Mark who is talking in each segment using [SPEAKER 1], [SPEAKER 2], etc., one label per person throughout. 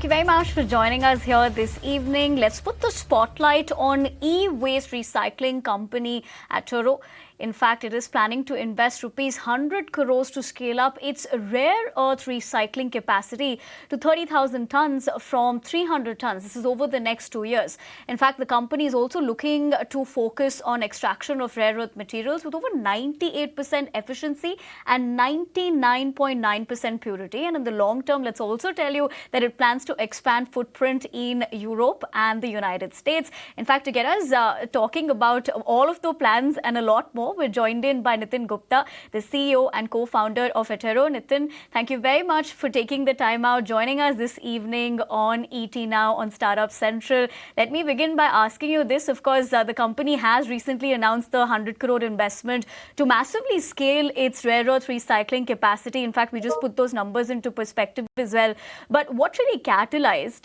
[SPEAKER 1] you very much for joining us here this evening. Let's put the spotlight on e-waste recycling company Attero. In fact, it is planning to invest rupees 100 crores to scale up its rare earth recycling capacity to 30,000 tons from 300 tons. This is over the next 2 years. In fact, the company is also looking to focus on extraction of rare earth materials with over 98% efficiency and 99.9% purity. And in the long term, let's also tell you that it plans to expand footprint in Europe and the United States. In fact, to get us talking about all of the plans and a lot more, we're joined in by Nitin Gupta, the CEO and co-founder of Attero. Nitin, thank you very much for taking the time out, joining us this evening on ET Now on Startup Central. Let me begin by asking you this. Of course, the company has recently announced the 100 crore investment to massively scale its rare earth recycling capacity. In fact, we just put those numbers into perspective as well. But what really catalyzed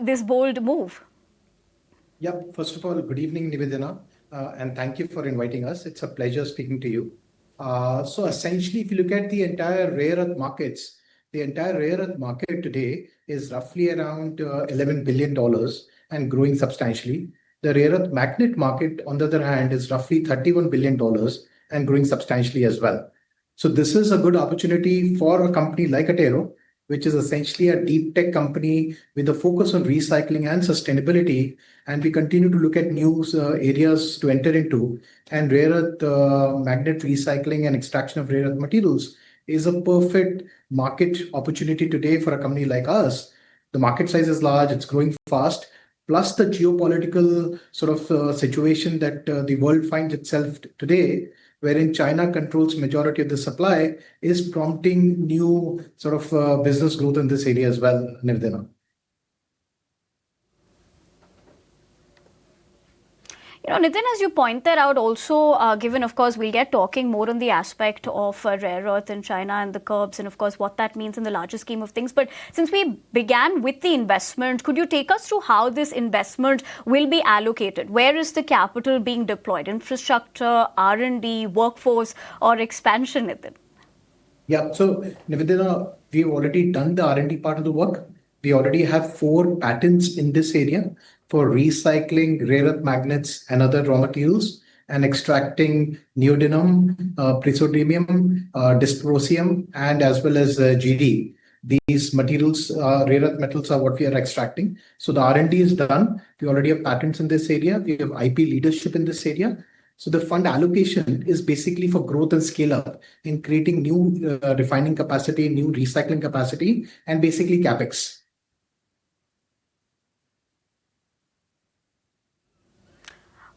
[SPEAKER 1] this bold move?
[SPEAKER 2] Yeah, first of all, good evening, Nivedhana. And thank you for inviting us. It's a pleasure speaking to you. So essentially, if you look at the entire rare earth markets, the entire rare earth market today is roughly around $11 billion and growing substantially. The rare earth magnet market, on the other hand, is roughly $31 billion and growing substantially as well. So this is a good opportunity for a company like Attero, which is essentially a deep tech company with a focus on recycling and sustainability. And we continue to look at new areas to enter into. And rare earth magnet recycling and extraction of rare earth materials is a perfect market opportunity today for a company like us. The market size is large, it's growing fast, plus the geopolitical sort of situation that the world finds itself today, wherein China controls majority of the supply, is prompting new sort of business growth in this area as well, Nivedhana.
[SPEAKER 1] Nitin, as you pointed out also, given, of course, we'll get talking more on the aspect of rare earth in China and the curbs and, of course, what that means in the larger scheme of things. But since we began with the investment, could you take us through how this investment will be allocated? Where is the capital being deployed? Infrastructure, R&D, workforce, or expansion, Nitin?
[SPEAKER 2] Yeah, so Nivedhana, we've already done the R&D part of the work. We already have 4 patents in this area for recycling rare earth magnets and other raw materials and extracting neodymium, praseodymium, dysprosium, and as well as GD. These materials, rare earth metals, are what we are extracting. So the R&D is done. We already have patents in this area. We have IP leadership in this area. So the fund allocation is basically for growth and scale up in creating new refining capacity, new recycling capacity, and basically CapEx.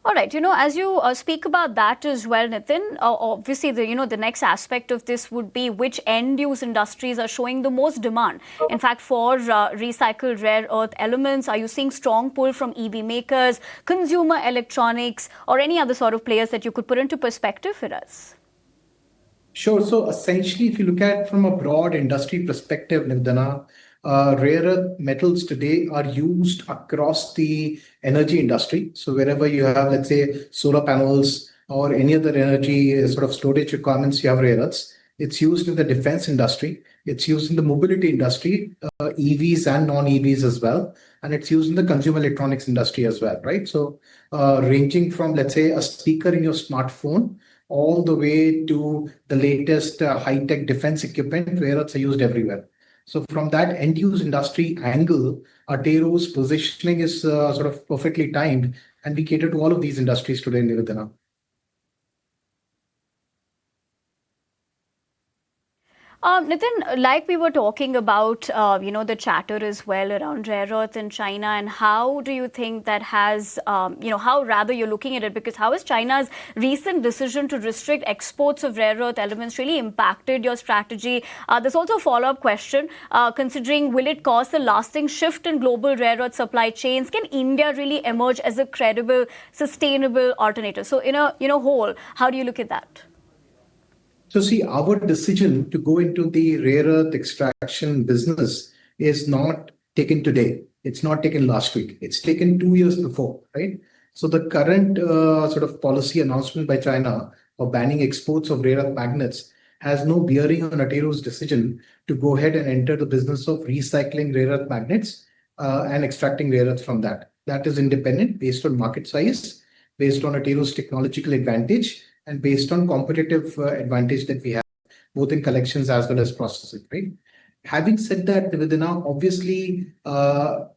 [SPEAKER 1] All right. As you speak about that as well, Nitin, obviously, the next aspect of this would be which end-use industries are showing the most demand. In fact, for recycled rare earth elements, are you seeing strong pull from EV makers, consumer electronics, or any other sort of players that you could put into perspective for us?
[SPEAKER 2] Sure. So essentially, if you look at from a broad industry perspective, Nivedhana, rare earth metals today are used across the energy industry. So wherever you have, let's say, solar panels or any other energy sort of storage requirements, you have rare earths. It's used in the defense industry. It's used in the mobility industry, EVs and non-EVs as well. And it's used in the consumer electronics industry as well, right? So ranging from, let's say, a speaker in your smartphone all the way to the latest high-tech defense equipment, rare earths are used everywhere. So from that end-use industry angle, Attero's positioning is sort of perfectly timed, and we cater to all of these industries today, Nivedhana.
[SPEAKER 1] Nitin, like we were talking about, the chatter as well around rare earth in China, and how do you think that has, how rather you're looking at it, because how has China's recent decision to restrict exports of rare earth elements really impacted your strategy? There's also a follow-up question, considering will it cause a lasting shift in global rare earth supply chains? Can India really emerge as a credible, sustainable alternative? So in a whole, how do you look at that?
[SPEAKER 2] So see, our decision to go into the rare earth extraction business is not taken today. It's not taken last week. It's taken 2 years before, right? So the current sort of policy announcement by China of banning exports of rare earth magnets has no bearing on Attero's decision to go ahead and enter the business of recycling rare earth magnets and extracting rare earth from that. That is independent, based on market size, based on Attero's technological advantage, and based on competitive advantage that we have, both in collections as well as processing, right? Having said that, Nivedhana, obviously,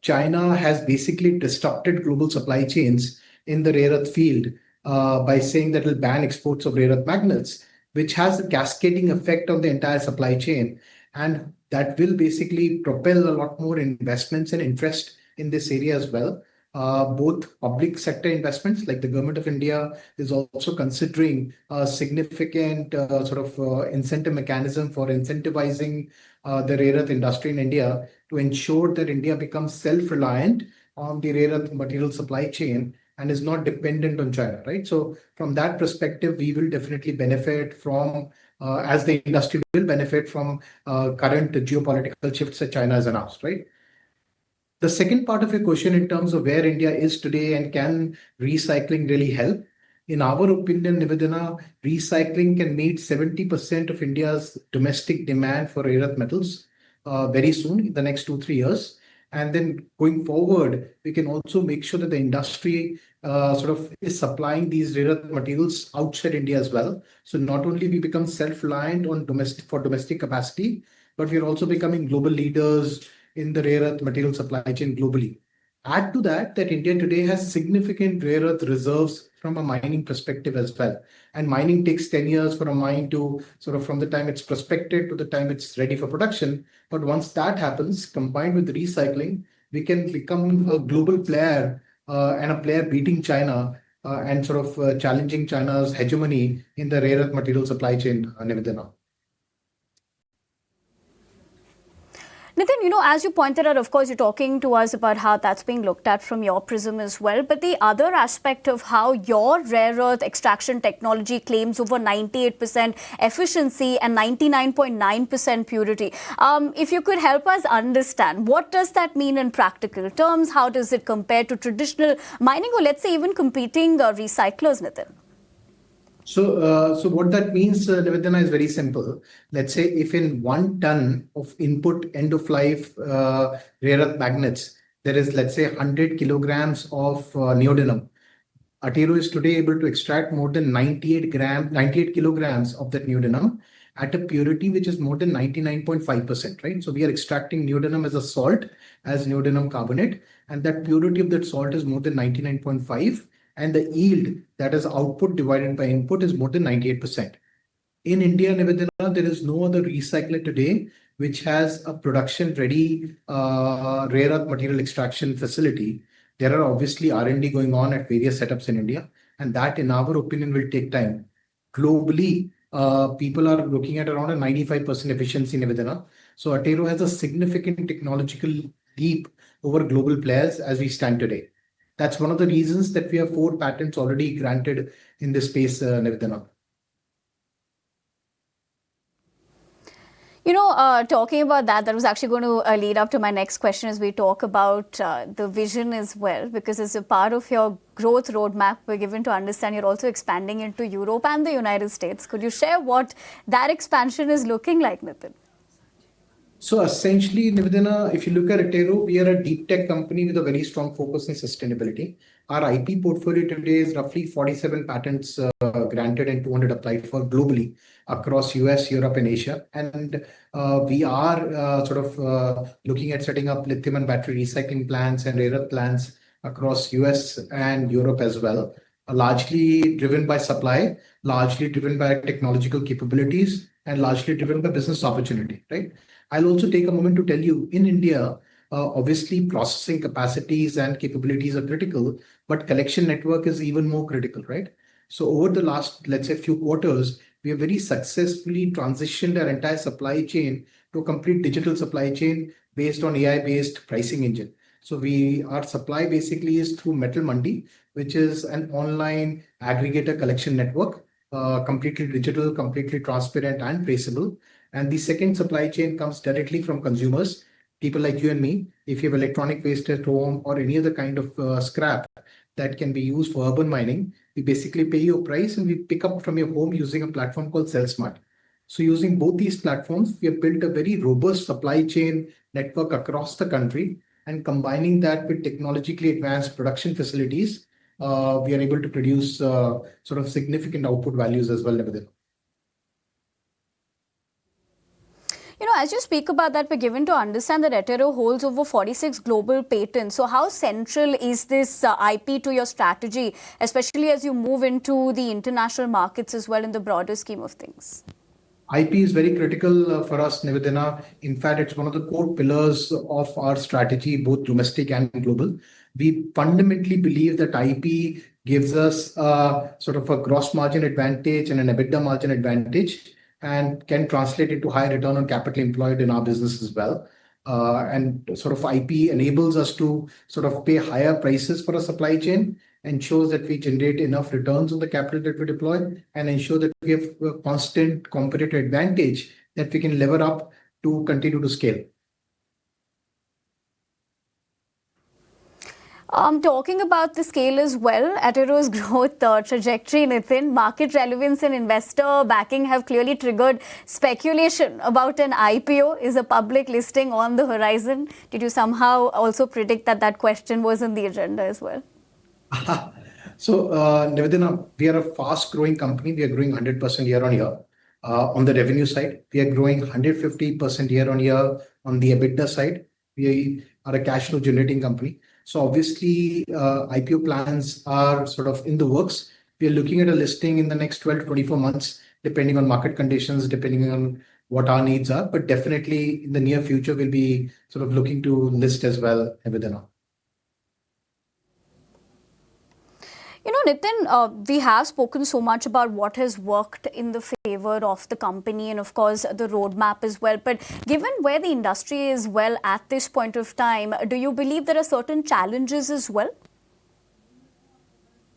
[SPEAKER 2] China has basically disrupted global supply chains in the rare earth field by saying that it will ban exports of rare earth magnets, which has a cascading effect on the entire supply chain. And that will basically propel a lot more investments and interest in this area as well. Both public sector investments, like the government of India, is also considering a significant incentive mechanism for incentivizing the rare earth industry in India to ensure that India becomes self-reliant on the rare earth material supply chain and is not dependent on China, right? So from that perspective, we will definitely benefit from, as the industry will benefit from current geopolitical shifts that China has announced, right? The second part of your question in terms of where India is today and can recycling really help? In our opinion, Nivedhana, recycling can meet 70% of India's domestic demand for rare earth metals very soon, in the next 2-3 years. And then going forward, we can also make sure that the industry is supplying these rare earth materials outside India as well. So not only we become self-reliant on domestic capacity, but we are also becoming global leaders in the rare earth material supply chain globally. Add to that India today has significant rare earth reserves from a mining perspective as well. And mining takes 10 years for a mine to from the time it's prospected to the time it's ready for production. But once that happens, combined with recycling, we can become a global player and a player beating China and challenging China's hegemony in the rare earth material supply chain, Nivedhana.
[SPEAKER 1] Nitin, as you pointed out, of course, you're talking to us about how that's being looked at from your prism as well. But the other aspect of how your rare earth extraction technology claims over 98% efficiency and 99.9% purity. If you could help us understand, what does that mean in practical terms? How does it compare to traditional mining or, let's say, even competing recyclers, Nitin?
[SPEAKER 2] So what that means, Nivedhana, is very simple. Let's say if in 1 ton of input end of life rare earth magnets, there is, let's say, 100 kilograms of neodymium. Attero is today able to extract more than 98 kilograms of that neodymium at a purity which is more than 99.5%, right? So we are extracting neodymium as a salt, as neodymium carbonate, and that purity of that salt is more than 99.5. And the yield, that is output divided by input, is more than 98%. In India, Nivedhana, there is no other recycler today which has a production ready rare earth material extraction facility. There are obviously R&D going on at various setups in India, and that, in our opinion, will take time. Globally, people are looking at around a 95% efficiency, Nivedhana. So Attero has a significant technological leap over global players as we stand today. That's one of the reasons that we have 4 patents already granted in this space, Nivedhana.
[SPEAKER 1] Talking about that was actually going to lead up to my next question as we talk about the vision as well, because as a part of your growth roadmap, we're given to understand you're also expanding into Europe and the United States. Could you share what that expansion is looking like, Nitin?
[SPEAKER 2] So essentially, Nivedhana, if you look at Attero, we are a deep tech company with a very strong focus on sustainability. Our IP portfolio today is roughly 47 patents granted and 200 applied for globally across US, Europe, and Asia. And we are looking at setting up lithium and battery recycling plants and rare earth plants across US and Europe as well, largely driven by supply, largely driven by technological capabilities, and largely driven by business opportunity, right? I'll also take a moment to tell you, in India, obviously processing capacities and capabilities are critical, but collection network is even more critical, right? So over the last, let's say, few quarters, we have very successfully transitioned our entire supply chain to a complete digital supply chain based on AI-based pricing engine. So our supply basically is through Metal Mandi, which is an online aggregator collection network, completely digital, completely transparent and traceable. And the second supply chain comes directly from consumers, people like you and me. If you have electronic waste at home or any other kind of scrap that can be used for urban mining, we basically pay you a price and we pick up from your home using a platform called SellSmart. So using both these platforms, we have built a very robust supply chain network across the country, and combining that with technologically advanced production facilities, we are able to produce sort of significant output values as well, Nivedhana.
[SPEAKER 1] As you speak about that, we're given to understand that Attero holds over 46 global patents. So how central is this IP to your strategy, especially as you move into the international markets as well in the broader scheme of things?
[SPEAKER 2] IP is very critical for us, Nivedhana. In fact, it's one of the core pillars of our strategy, both domestic and global. We fundamentally believe that IP gives us sort of a gross margin advantage and an EBITDA margin advantage, and can translate into high return on capital employed in our business as well. And sort of IP enables us to sort of pay higher prices for a supply chain, ensures that we generate enough returns on the capital that we deploy, and ensure that we have a constant competitive advantage that we can lever up to continue to scale.
[SPEAKER 1] Talking about the scale as well, Attero's growth trajectory, Nitin, market relevance and investor backing have clearly triggered speculation about an IPO. Is a public listing on the horizon? Did you somehow also predict that that question was on the agenda as well?
[SPEAKER 2] So, Nivedhana, we are a fast-growing company. We are growing 100% year on year. On the revenue side, we are growing 150% year on year. On the EBITDA side, we are a cash flow generating company. So obviously, IPO plans are sort of in the works. We are looking at a listing in the next 12 to 24 months, depending on market conditions, depending on what our needs are. But definitely in the near future, we'll be sort of looking to list as well, Nivedhana.
[SPEAKER 1] Nitin, we have spoken so much about what has worked in the favor of the company and, of course, the roadmap as well. But given where the industry is at this point of time, do you believe there are certain challenges as well?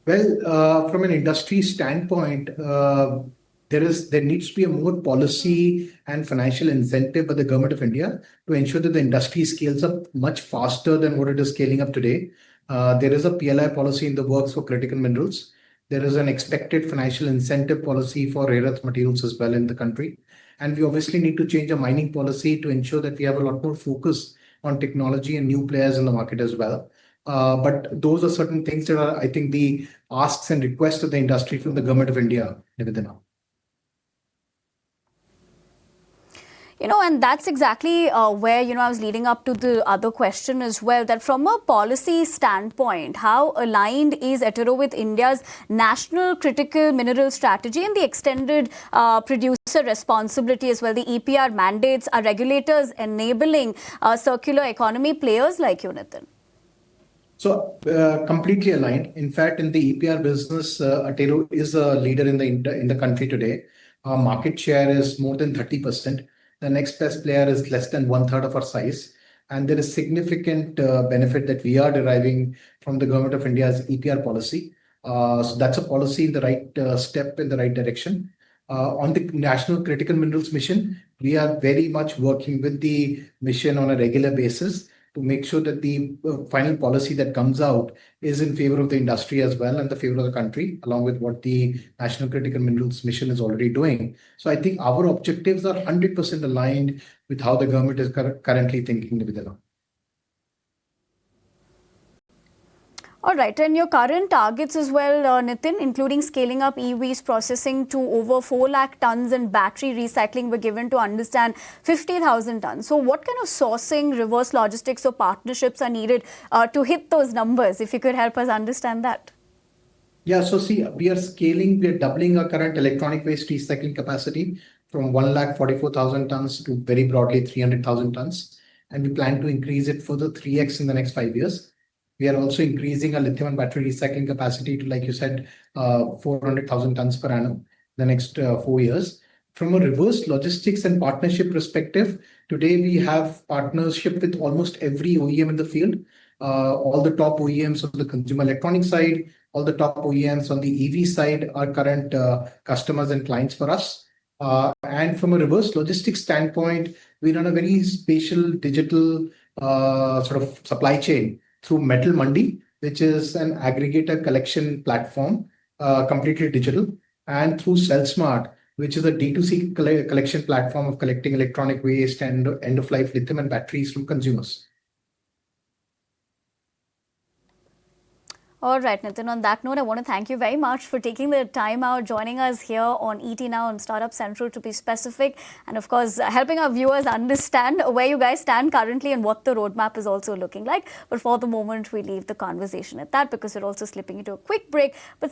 [SPEAKER 2] Well, from an industry standpoint, there needs to be a more policy and financial incentive by the government of India to ensure that the industry scales up much faster than what it is scaling up today. There is a PLI policy in the works for critical minerals. There is an expected financial incentive policy for rare earth materials as well in the country. And we obviously need to change our mining policy to ensure that we have a lot more focus on technology and new players in the market as well. But those are certain things that are, I think, the asks and requests of the industry from the government of India, Nivedhana.
[SPEAKER 1] And that's exactly where, I was leading up to the other question as well, that from a policy standpoint, how aligned is Attero with India's national critical mineral strategy and the extended producer responsibility as well? The EPR mandates, are regulators enabling circular economy players like you, Nitin?
[SPEAKER 2] So completely aligned. In fact, in the EPR business, Attero is a leader in the country today. Our market share is more than 30%. The next best player is less than 1/3 of our size. And there is significant benefit that we are deriving from the government of India's EPR policy. So that's a policy in the right step in the right direction. On the National Critical Minerals Mission, we are very much working with the mission on a regular basis to make sure that the final policy that comes out is in favor of the industry as well and the favor of the country, along with what the National Critical Minerals Mission is already doing. So I think our objectives are 100% aligned with how the government is currently thinking, Nivedhana.
[SPEAKER 1] All right, and your current targets as well, Nitin, including scaling up EVs processing to over 4 lakh tons and battery recycling, were given to understand 50,000 tons. So what kind of sourcing, reverse logistics or partnerships are needed to hit those numbers? If you could help us understand that.
[SPEAKER 2] Yeah, so see, we are doubling our current electronic waste recycling capacity from 1,44,000 tons to very broadly 300,000 tons. And we plan to increase it further 3x in the next 5 years. We are also increasing our lithium battery recycling capacity to, like you said, 400,000 tons per annum in the next 4 years. From a reverse logistics and partnership perspective, today we have partnership with almost every OEM in the field. All the top OEMs on the consumer electronics side, all the top OEMs on the EV side are current customers and clients for us. And from a reverse logistics standpoint, we run a very spatial digital sort of supply chain through Metal Mandi, which is an aggregator collection platform, completely digital, and through SellSmart, which is a D2C collection platform of collecting electronic waste and end-of-life lithium and batteries from consumers.
[SPEAKER 1] All right, Nitin, on that note, I want to thank you very much for taking the time out, joining us here on ET Now on Startup Central to be specific, and of course, helping our viewers understand where you guys stand currently and what the roadmap is also looking like. But for the moment, we leave the conversation at that because we're also slipping into a quick break. But